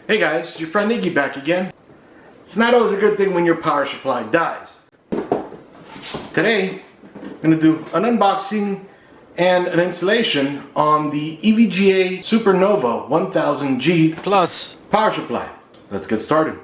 Hey guys, your friend Iggy back again. It's not always a good thing when your power supply dies. Today, I'm going to do an unboxing and an installation on the EVGA SuperNOVA 1000G Plus power supply. Let's get started.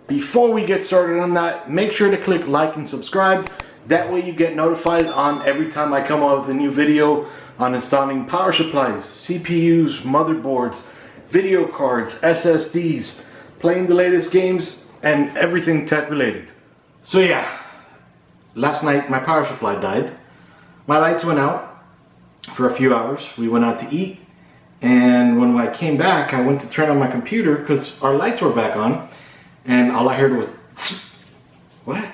Before we get started on that, make sure to click like and subscribe. That way you get notified on every time I come out with a new video on installing power supplies, CPUs, motherboards, video cards, SSDs, playing the latest games, and everything tech related. So yeah, last night my power supply died. My lights went out for a few hours. We went out to eat, and when I came back, I went to turn on my computer because our lights were back on, and all I heard was, what?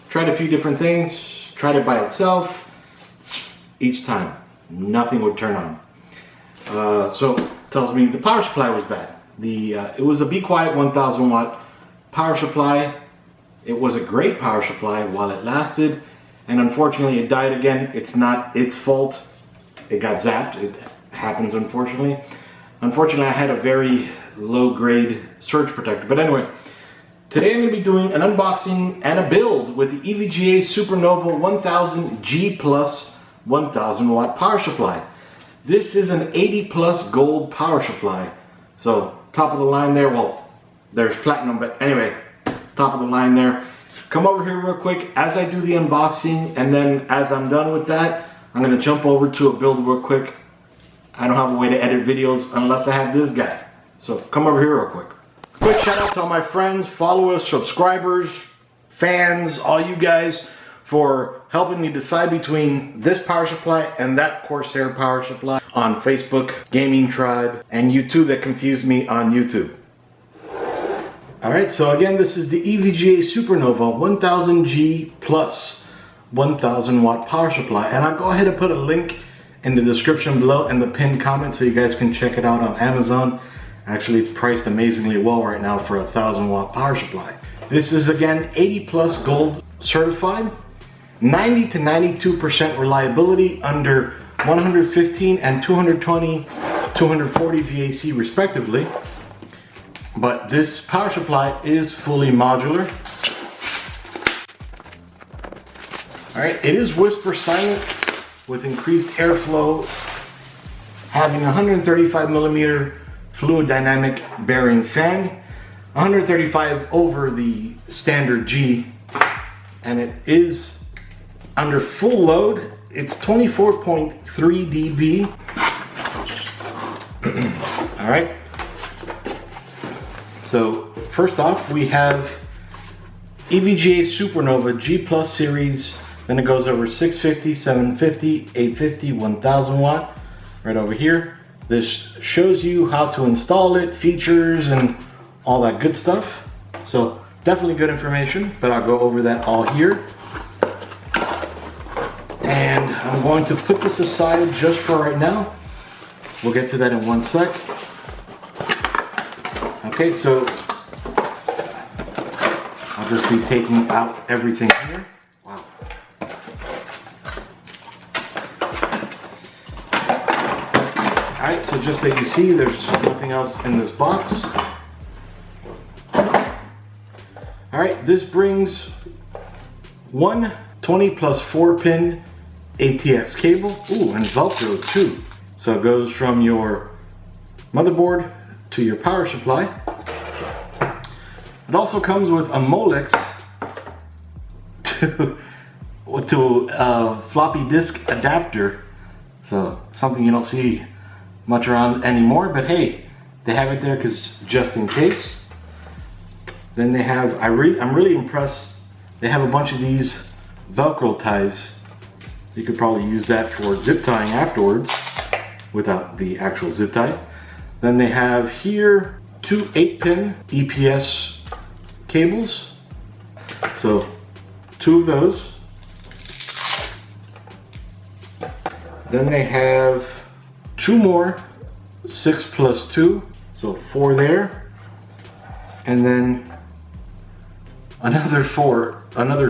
Tried a few different things, tried it by itself. Each time, nothing would turn on. So it tells me the power supply was bad. It was a bequiet 1000 watt power supply. It was a great power supply while it lasted, and unfortunately it died again. It's not its fault. It got zapped. It happens, unfortunately. Unfortunately, I had a very low grade surge protector. But anyway, today I'm going to be doing an unboxing and a build with the EVGA SuperNOVA 1000G Plus 1000 watt power supply. This is an 80 plus gold power supply. So top of the line there, well, there's platinum, but anyway, top of the line there. Come over here real quick as I do the unboxing, and then as I'm done with that, I'm going to jump over to a build real quick. I don't have a way to edit videos unless I have this guy. So come over here real quick. Quick shout out to all my friends, followers, subscribers, fans, all you guys for helping me decide between this power supply and that Corsair power supply on Facebook, Gaming Tribe, and you two that confused me on YouTube. Alright, so again, this is the EVGA SuperNOVA 1000G Plus 1000 watt power supply, and I'll go ahead and put a link in the description below and the pinned comment so you guys can check it out on Amazon. Actually, it's priced amazingly well right now for a 1000 watt power supply. This is again 80 plus gold certified, 90 to 92% reliability under 115 and 220, 240 VAC respectively. But this power supply is fully modular. All right, it is whisper silent with increased airflow, having 135 millimeter fluid dynamic bearing fan, 135 over the standard G, and it is under full load. It's 24.3 dB. All right. So first off, we have EVGA SuperNOVA G Plus series. Then it goes over 650, 750, 850, 1000 watt. Right over here. This shows you how to install it, features, and all that good stuff. So definitely good information, but I'll go over that all here. And I'm going to put this aside just for right now. We'll get to that in one sec. Okay, so I'll just be taking out everything here. Wow. Alright, so just that you see, there's nothing else in this box. Alright, this brings one 20 plus 4 pin ATX cable. Ooh, and Velcro too. So it goes from your motherboard to your power supply. It also comes with a Molex to a floppy disk adapter. So something you don't see much around anymore, but hey, they have it there because just in case. Then they have, I'm really impressed, they have a bunch of these Velcro ties. You could probably use that for zip tying afterwards without the actual zip tie. Then they have here two 8-pin EPS cables. So 2 of those. Then they have 2 more 6 plus 2, so 4 there. And then another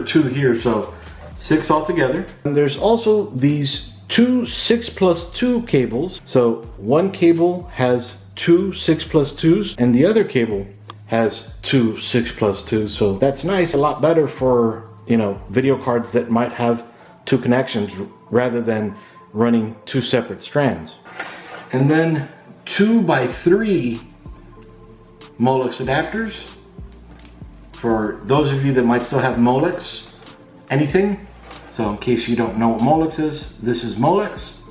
2 here, so 6 altogether. And there's also these two 6+2 cables. So one cable has two 6+2s and the other cable has two 6+2s. So that's nice, a lot better for, you know, video cards that might have two connections rather than running two separate strands. And then 2x3 Molex adapters. For those of you that might still have Molex anything, so in case you don't know what Molex is, this is Molex.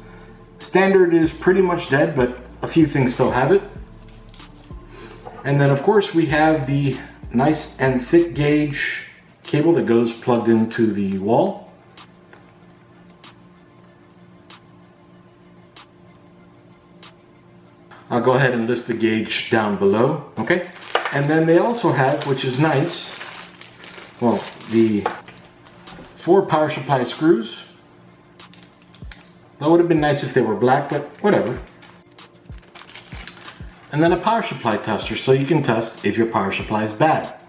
Standard is pretty much dead, but a few things still have it. And then of course we have the nice and thick gauge cable that goes plugged into the wall. I'll go ahead and list the gauge down below, okay? And then they also have, which is nice, well, the 4 power supply screws. That would have been nice if they were black, but whatever. And then a power supply tester, so you can test if your power supply is bad.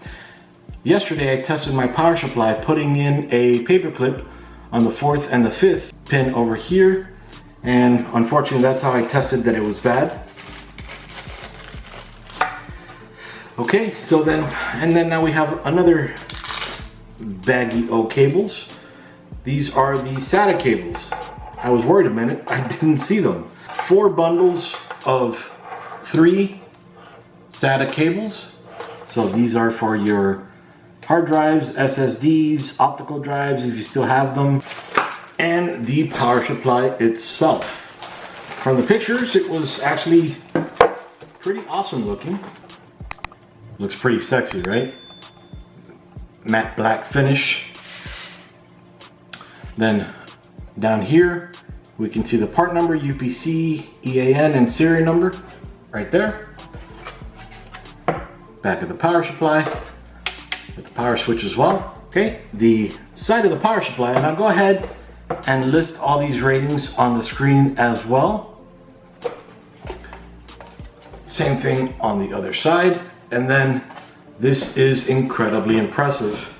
Yesterday I tested my power supply putting in a paper clip on the 4th and the 5th pin over here, and unfortunately that's how I tested that it was bad. Okay, so then, and then now we have another baggy O cables. These are the SATA cables. I was worried a minute, I didn't see them. 4 bundles of 3 SATA cables. So these are for your hard drives, SSDs, optical drives if you still have them, and the power supply itself. From the pictures, it was actually pretty awesome looking. Looks pretty sexy, right? Matte black finish. Then down here, we can see the part number, UPC, EAN, and serial number right there. Back of the power supply, with the power switch as well. Okay, the side of the power supply, and I'll go ahead and list all these ratings on the screen as well. Same thing on the other side. And then this is incredibly impressive.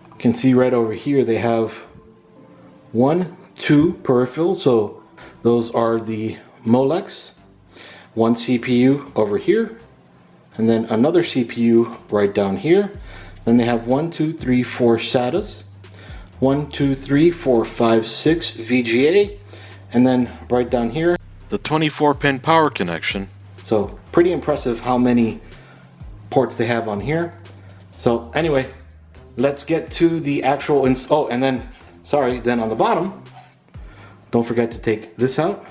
You can see right over here they have 1, 2 peripherals, so those are the Molex, 1 CPU over here, and then another CPU right down here. Then they have 1, 2, 3, 4 SATAs, 1, 2, 3, 4, 5, 6 VGA, and then right down here the 24-pin power connection. So pretty impressive how many ports they have on here. So anyway, let's get to the actual oh, and then sorry, then on the bottom, don't forget to take this out.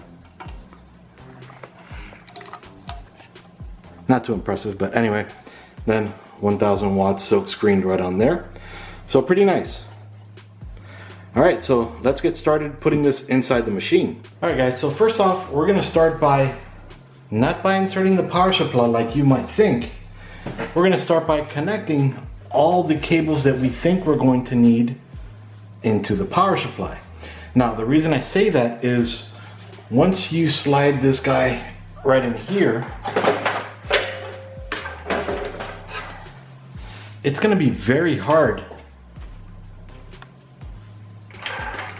Not too impressive, but anyway, then 1000 watts silk screened right on there. So pretty nice. All right, so let's get started putting this inside the machine. All right guys, so first off, we're gonna start by not by inserting the power supply like you might think. We're gonna start by connecting all the cables that we think we're going to need into the power supply. Now, the reason I say that is once you slide this guy right in here, it's gonna be very hard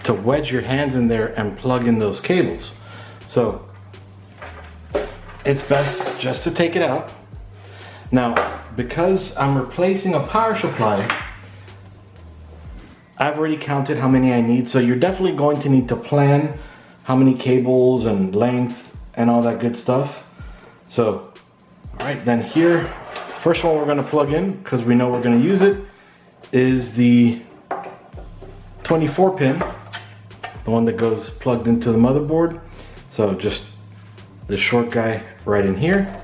to wedge your hands in there and plug in those cables. So it's best just to take it out. Now, because I'm replacing a power supply, I've already counted how many I need, so you're definitely going to need to plan how many cables and length and all that good stuff. So, all right, then here, first one we're gonna plug in, because we know we're gonna use it, is the 24 pin, the one that goes plugged into the motherboard. So just the short guy right in here.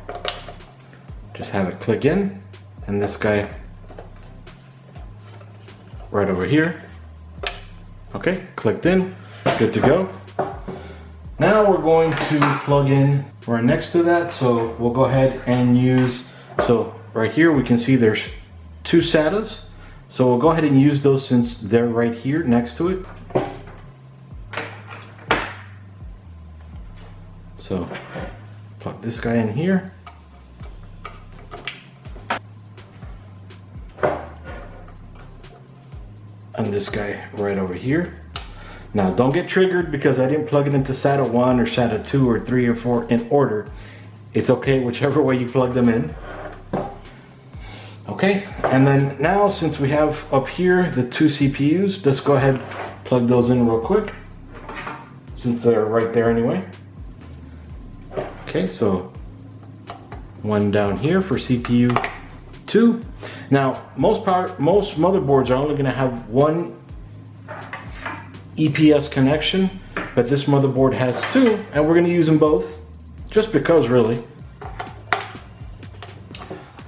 Just have it click in, and this guy right over here. Okay, clicked in, good to go. Now we're going to plug in right next to that, so we'll go ahead and use, so right here we can see there's 2 SATAs, so we'll go ahead and use those since they're right here next to it. So plug this guy in here. And this guy right over here. Now don't get triggered because I didn't plug it into SATA 1 or SATA 2 or 3 or 4 in order. It's okay whichever way you plug them in. Okay, and then now since we have up here the two CPUs, let's go ahead and plug those in real quick since they're right there anyway. Okay, so one down here for CPU 2. Now most motherboards are only going to have one EPS connection, but this motherboard has two, and we're going to use them both just because, really.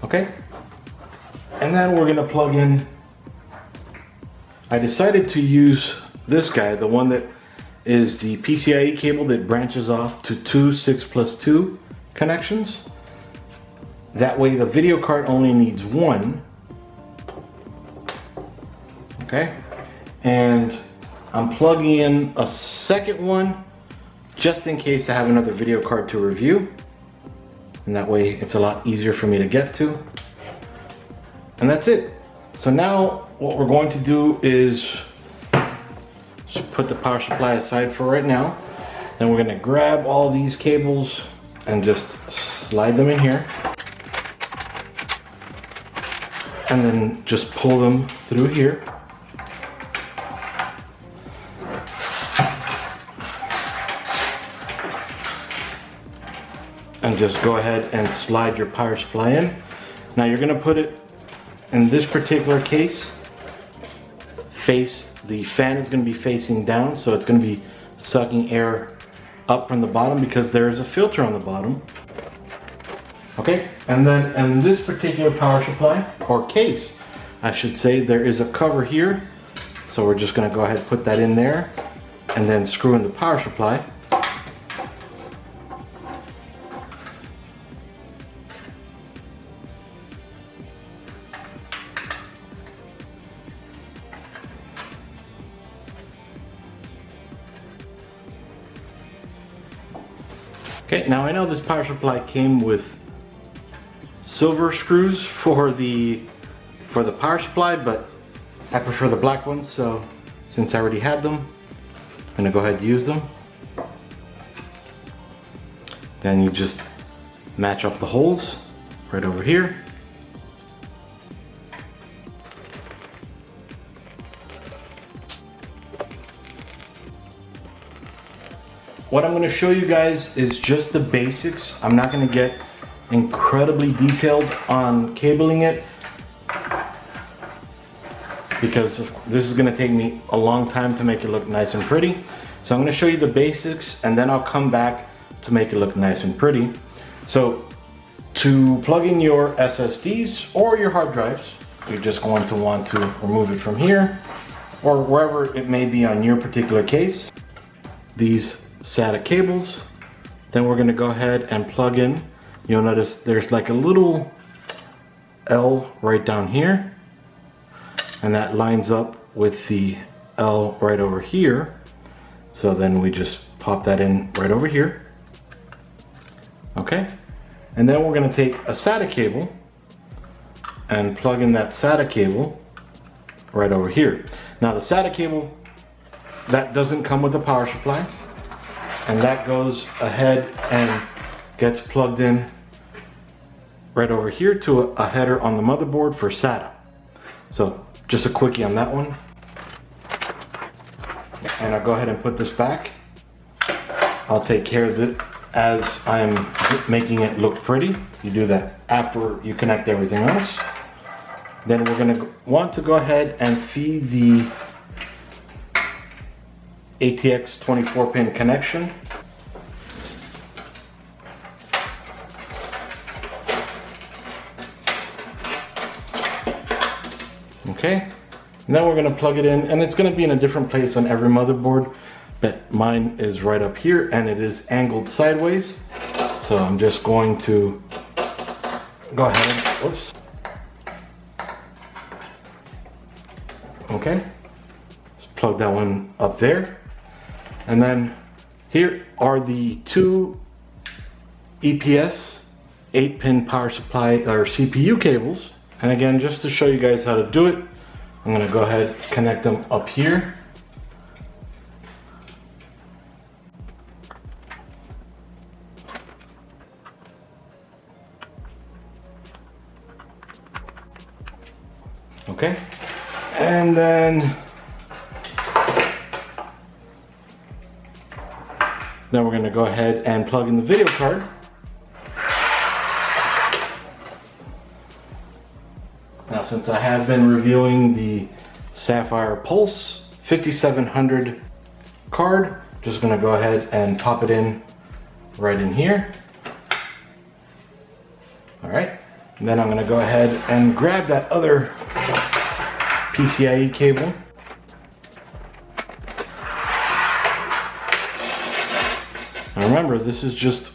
Okay, and then we're going to plug in. I decided to use this guy, the one that is the PCIe cable that branches off to two 6+2 connections. That way the video card only needs one. Okay, and I'm plugging in a second one just in case I have another video card to review, and that way it's a lot easier for me to get to. And that's it. So now what we're going to do is just put the power supply aside for right now. Then we're going to grab all these cables and just slide them in here, and then just pull them through here. And just go ahead and slide your power supply in. Now you're going to put it, in this particular case, the fan is going to be facing down, so it's going to be sucking air up from the bottom because there is a filter on the bottom. Okay, and then in this particular power supply, or case, I should say, there is a cover here. So we're just going to go ahead and put that in there and then screw in the power supply. Okay, now I know this power supply came with silver screws for the power supply, but I prefer the black ones, so since I already had them, I'm gonna go ahead and use them. Then you just match up the holes right over here. What I'm going to show you guys is just the basics. I'm not going to get incredibly detailed on cabling it because this is going to take me a long time to make it look nice and pretty. So I'm going to show you the basics and then I'll come back to make it look nice and pretty. So to plug in your SSDs or your hard drives, you're just going to want to remove it from here or wherever it may be on your particular case. These SATA cables. Then we're going to go ahead and plug in. You'll notice there's like a little L right down here, and that lines up with the L right over here. So then we just pop that in right over here. Okay, and then we're going to take a SATA cable and plug in that SATA cable right over here. Now the SATA cable, that doesn't come with a power supply. And that goes ahead and gets plugged in right over here to a header on the motherboard for SATA. So just a quickie on that one. And I'll go ahead and put this back. I'll take care of it as I'm making it look pretty. You do that after you connect everything else. Then we're going to want to go ahead and feed the ATX 24-pin connection. Okay, now we're going to plug it in, and it's going to be in a different place on every motherboard, but mine is right up here and it is angled sideways. So I'm just going to go ahead and, whoops. Okay, just plug that one up there. And then here are the two EPS 8-pin power supply or CPU cables. And again, just to show you guys how to do it, I'm gonna go ahead and connect them up here. Okay, and then we're going to go ahead and plug in the video card. Now, since I have been reviewing the Sapphire Pulse 5700 card, just going to go ahead and pop it in right in here. All right, and then I'm going to go ahead and grab that other PCIe cable. Now remember, this is just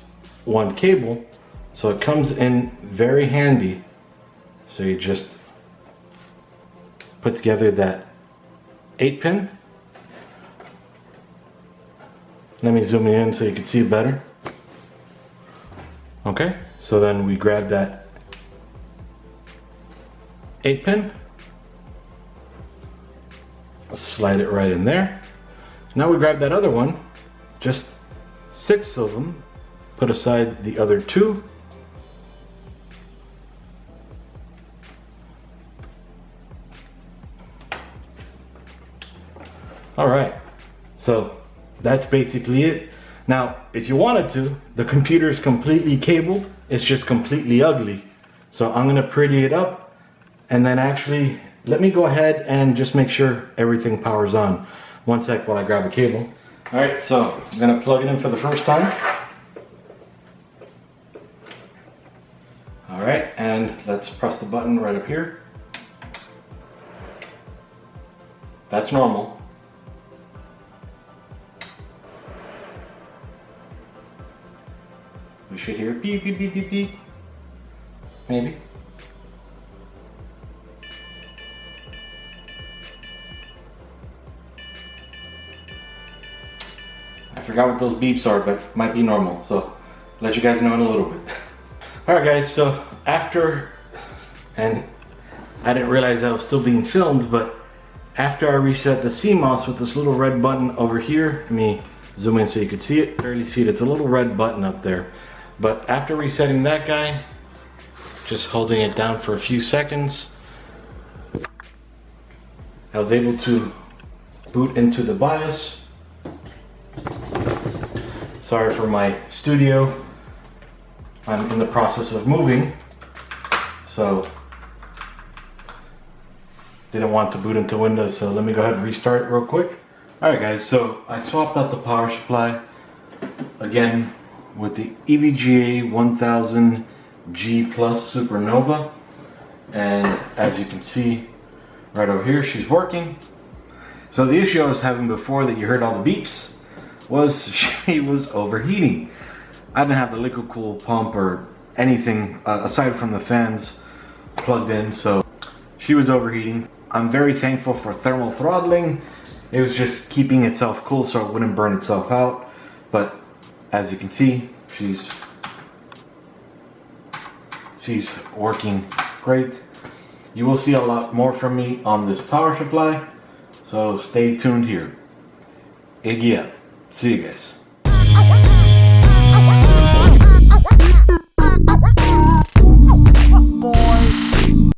one cable, so it comes in very handy. So you just put together that 8-pin. Let me zoom in so you can see it better. Okay, so then we grab that 8-pin, slide it right in there. Now we grab that other one, just 6 of them, put aside the other 2. All right, so that's basically it. Now, if you wanted to, the computer is completely cabled. It's just completely ugly. So I'm gonna pretty it up, and then actually, let me go ahead and just make sure everything powers on. One sec while I grab a cable. All right, so I'm gonna plug it in for the first time. All right, and let's press the button right up here. That's normal. We should hear beep, beep, beep, beep, beep. Maybe. I forgot what those beeps are, but it might be normal, so let you guys know in a little bit. All right, guys, so after, and I didn't realize I was still being filmed, but after I reset the CMOS with this little red button over here, let me zoom in so you can see it. Barely see it, it's a little red button up there. But after resetting that guy, just holding it down for a few seconds, I was able to boot into the BIOS. Sorry for my studio. I'm in the process of moving, so didn't want to boot into Windows, so let me go ahead and restart it real quick. Alright guys, so I swapped out the power supply again with the EVGA 1000G Plus SuperNOVA, and as you can see right over here, she's working. So the issue I was having before that you heard all the beeps was she was overheating. I didn't have the liquid cool pump or anything aside from the fans plugged in, so she was overheating. I'm very thankful for thermal throttling. It was just keeping itself cool so it wouldn't burn itself out. But as you can see, she's working great. You will see a lot more from me on this power supply, so stay tuned here. EVGA. See you guys.